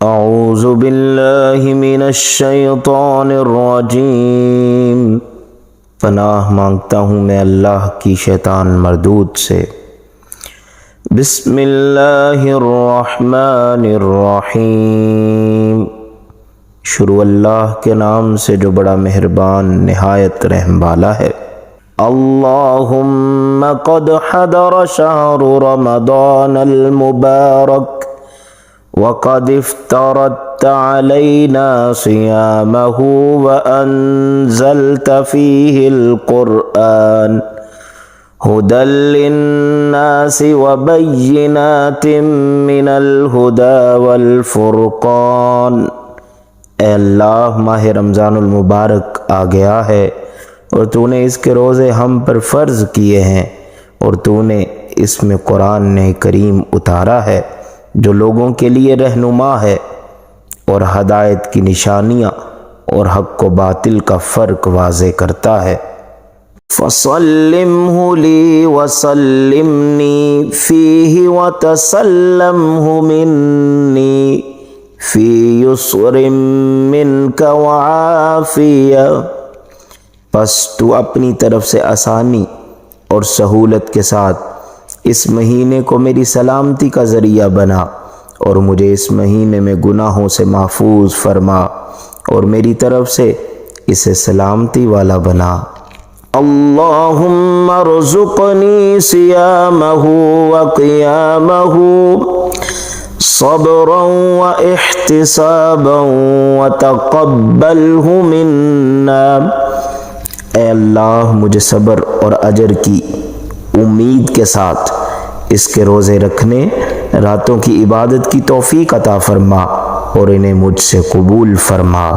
اعوذ باللہ من الشیطان الرجیم، پناہ مانگتا ہوں میں اللہ کی شیطان مردود سے۔ بسم اللہ الرحمن الرحیم، شروع اللہ کے نام سے جو بڑا مہربان نہایت رحم والا ہے۔ اللہم قد حضر شہر رمضان المبارک وقد افترضت علينا صيامه وأنزلت فيه القرآن هدى للناس وبينات من الهدى والفرقان۔ اے اللہ، ماہ رمضان المبارک آ گیا ہے اور تو نے اس کے روزے ہم پر فرض کیے ہیں، اور تو نے اس میں قرآن کریم اتارا ہے جو لوگوں کے لیے رہنما ہے اور ہدایت کی نشانیاں اور حق و باطل کا فرق واضح کرتا ہے۔ فَصَلِّمْهُ لِي وَسَلِّمْنِي فِيهِ وَتَسَلَّمْهُ مِنِّي فِي يُسْرٍ مِّنْكَ وَعَافِيَةٍ، پس تو اپنی طرف سے آسانی اور سہولت کے ساتھ اس مہینے کو میری سلامتی کا ذریعہ بنا، اور مجھے اس مہینے میں گناہوں سے محفوظ فرما اور میری طرف سے اسے سلامتی والا بنا۔ اللہم ارزقنی صیامہ وقیامہ صبرا واحتسابا وتقبلہ منا۔ اے اللہ، مجھے صبر اور اجر کی امید کے ساتھ اس کے روزے رکھنے، راتوں کی عبادت کی توفیق عطا فرما اور انہیں مجھ سے قبول فرما۔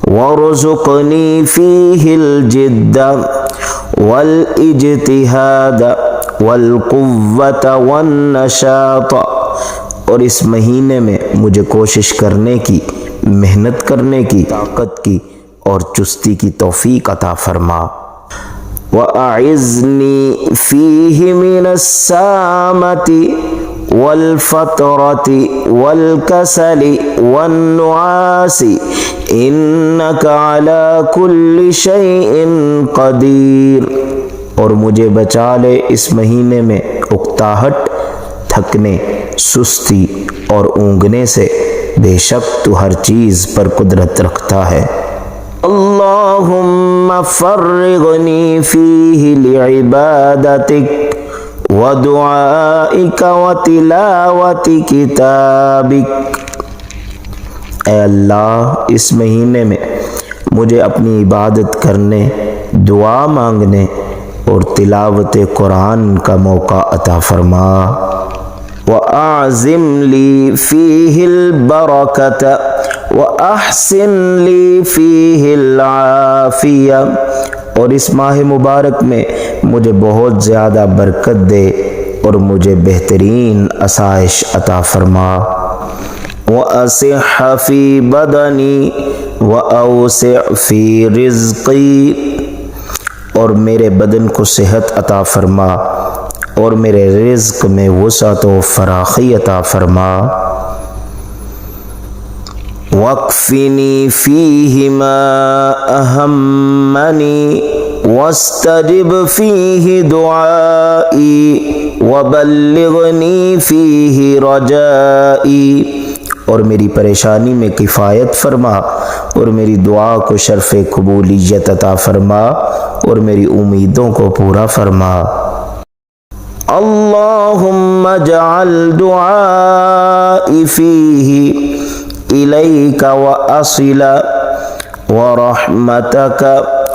وَارْزُقْنِي فِيهِ الْجِدَّ وَالْإِجْتِهَادَ وَالْقُوَّةَ وَالنَّشَاطَ، اور اس مہینے میں مجھے کوشش کرنے کی، محنت کرنے کی، طاقت کی اور چستی کی توفیق عطا فرما۔ وَأَعِذْنِي فِيهِ مِنَ السَّامَةِ وَالْفَطْرَةِ وَالْكَسَلِ وَالنُّعَاسِ إِنَّكَ عَلَى كُلِّ شَيْءٍ قَدِيرٌ، اور مجھے بچا لے اس مہینے میں اکتاہٹ، تھکنے، سستی اور اونگنے سے، بے شک تو ہر چیز پر قدرت رکھتا ہے۔ اللہم فرغنی فیہ لعبادتک ودعائک وتلاوت کتابک۔ اے اللہ، اس مہینے میں مجھے اپنی عبادت کرنے، دعا مانگنے اور تلاوت قرآن کا موقع عطا فرما۔ وَأَعْزِمْ لِي فِيهِ الْبَرَكَةَ وَأَحْسِنْ لِي فِيهِ الْعَافِيَةَ، اور اس ماہ مبارک میں مجھے بہت زیادہ برکت دے اور مجھے بہترین آسائش عطا فرما۔ وَأَصِحَّ فِي بَدَنِي وَأَوْسِعْ فِي رِزْقِي، اور میرے بدن کو صحت عطا فرما اور میرے رزق میں وسعت و فراخی عطا فرما۔ وَاکْفِنِی فِیہ مَا أَہَمَّنِی وَاسْتَجِبْ فِیہ دُعَائِی وَبَلِّغْنِی فِیہ رَجَائِی، اور میری پریشانی میں کفایت فرما اور میری دعا کو شرف قبولیت عطا فرما اور میری امیدوں کو پورا فرما۔ اللہم اجعل دعائی فیہ الیک واصلا ورحمتک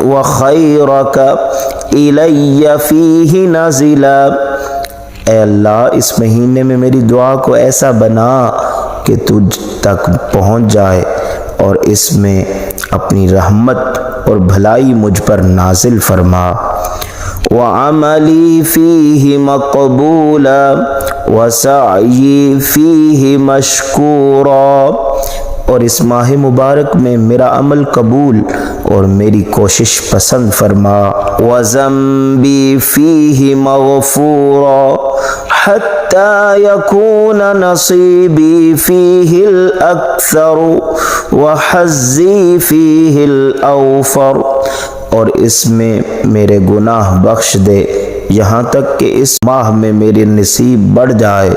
وخیرک الی فیہ نازلا۔ اے اللہ، اس مہینے میں میری دعا کو ایسا بنا کہ تجھ تک پہنچ جائے اور اس میں اپنی رحمت اور بھلائی مجھ پر نازل فرما۔ وَعَمَلِي فِيهِ مَقْبُولًا وَسَعْيِي فِيهِ مَشْكُورًا، اور اس ماہ مبارک میں میرا عمل قبول اور میری کوشش پسند فرما۔ وَذَنْبِي فِيهِ مَغْفُورًا حتى يكون نصيبي فيه الأكثر وحظي فيه الأوفر، اور اس میں میرے گناہ بخش دے یہاں تک کہ اس ماہ میں میری نصیب بڑھ جائے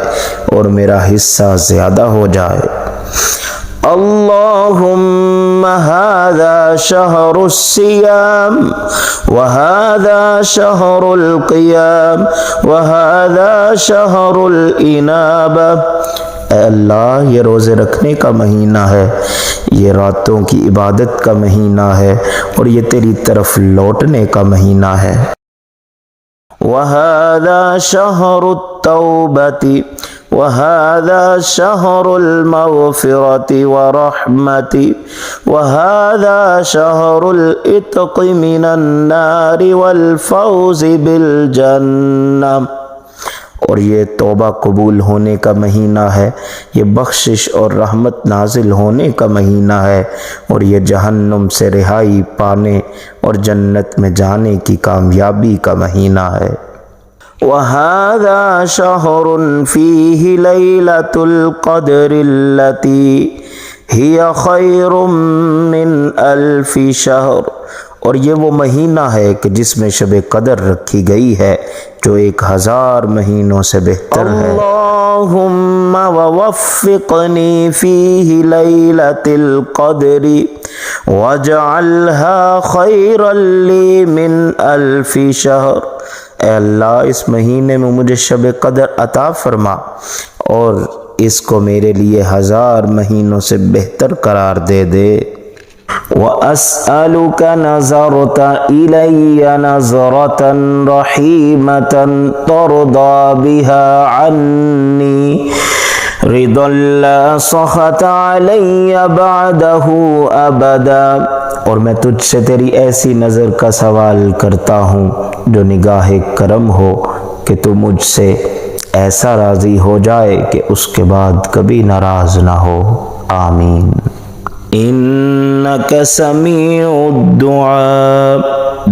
اور میرا حصہ زیادہ ہو جائے۔ اللہم هذا شہر الصیام وهذا شہر القیام وهذا شہر الانابہ، اے اللہ یہ روزے رکھنے کا مہینہ ہے، یہ راتوں کی عبادت کا مہینہ ہے، اور یہ تیری طرف لوٹنے کا مہینہ ہے۔ وَهَذَا شَهْرُ التَّوْبَةِ وَهَذَا شَهْرُ الْمَغْفِرَةِ وَرَحْمَةِ وَهَذَا شَهْرُ الْإِتْقِ مِنَ النَّارِ وَالْفَوْزِ بِالْجَنَّةِ، اور یہ توبہ قبول ہونے کا مہینہ ہے، یہ بخشش اور رحمت نازل ہونے کا مہینہ ہے، اور یہ جہنم سے رہائی پانے اور جنت میں جانے کی کامیابی کا مہینہ ہے۔ وَهَذَا شَهْرٌ فِيهِ لَيْلَةُ الْقَدْرِ الَّتِي هِيَ خَيْرٌ مِّنْ أَلْفِ شَهْرٍ، اور یہ وہ مہینہ ہے کہ جس میں شب قدر رکھی گئی ہے جو 1000 مہینوں سے بہتر ہے۔ اللہم ووفقنی فیہ لیلۃ القدر واجعلها خیرا لی من 1000 شہر، اے اللہ اس مہینے میں مجھے شب قدر عطا فرما اور اس کو میرے لیے 1000 مہینوں سے بہتر قرار دے دے۔ وَأَسْأَلُكَ نَظَرْتَ إِلَيَّ نَظْرَةً رَحِيمَةً تَرْضَى بِهَا عَنِّي رِضًا لَا سَخَطَ عَلَيَّ بَعْدَهُ أَبَدًا، اور میں تجھ سے تیری ایسی نظر کا سوال کرتا ہوں جو نگاہ کرم ہو کہ تو مجھ سے ایسا راضی ہو جائے کہ اس کے بعد کبھی ناراض نہ ہو، آمین۔ انک سمیع الدعاء،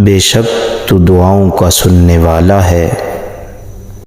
بے شک تو دعاؤں کا سننے والا ہے۔